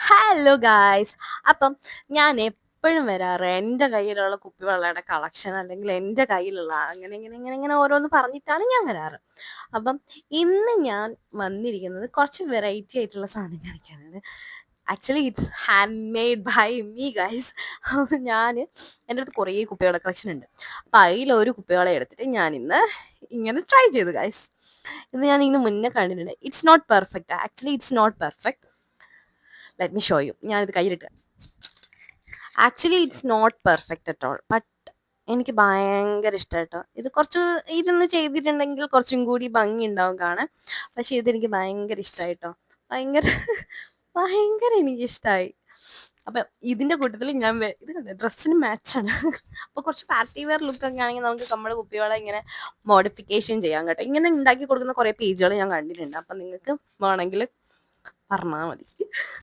Hello guys. അപ്പം ഞാൻ എപ്പോഴും വരാറ് എൻ്റെ കയ്യിലുള്ള കുപ്പിവെള്ളയുടെ കളക്ഷൻ അല്ലെങ്കിൽ എൻ്റെ കയ്യിലുള്ള അങ്ങനെ ഇങ്ങനെ ഇങ്ങനെ ഇങ്ങനെ ഓരോന്ന് പറഞ്ഞിട്ടാണ് ഞാൻ വരാറ്. അപ്പം ഇന്ന് ഞാൻ വന്നിരിക്കുന്നത് കുറച്ച് വെറൈറ്റി ആയിട്ടുള്ള സാധനം കാണിക്കാനാണ്. Actually it's hand made by me guys. അപ്പം എൻ്റെ അടുത്ത് കുറേ കുപ്പികളുടെ കളക്ഷൻ ഉണ്ട്. അപ്പം അതിലൊരു കുപ്പികളെ എടുത്തിട്ട് ഞാൻ ഇന്ന് ഇങ്ങനെ ട്രൈ ചെയ്തു ഗൈസ്. ഇത് ഞാൻ ഇതിന് മുന്നേ കണ്ടിട്ടുണ്ട്. It's not perfect. Actually it's not perfect. Let me show you. ഞാനിത് കയ്യിലിട്ട്. Actually it's not perfect at all. But എനിക്ക് ഭയങ്കര ഇഷ്ടമായിട്ടോ. ഇത് കുറച്ച് ഇരുന്ന് ചെയ്തിട്ടുണ്ടെങ്കിൽ കുറച്ചും കൂടി ഭംഗി ഉണ്ടാവും കാണാൻ. പക്ഷെ ഇതെനിക്ക് ഭയങ്കര ഇഷ്ടമായിട്ടോ. ഭയങ്കര ഭയങ്കര എനിക്കിഷ്ടമായി. അപ്പം ഇതിൻ്റെ കൂട്ടത്തിൽ ഇത് കണ്ടോ, ഡ്രസ്സിന് മാച്ചാണ്. അപ്പോൾ കുറച്ച് പാർട്ടി വെയർ ലുക്കൊക്കെ ആണെങ്കിൽ നമുക്ക് നമ്മുടെ കുപ്പികളെ ഇങ്ങനെ മോഡിഫിക്കേഷൻ ചെയ്യാം കേട്ടോ. ഇങ്ങനെ ഉണ്ടാക്കി കൊടുക്കുന്ന കുറേ പേജുകൾ ഞാൻ കണ്ടിട്ടുണ്ട്. അപ്പം നിങ്ങൾക്ക് വേണമെങ്കിൽ പറഞ്ഞാൽ മതി.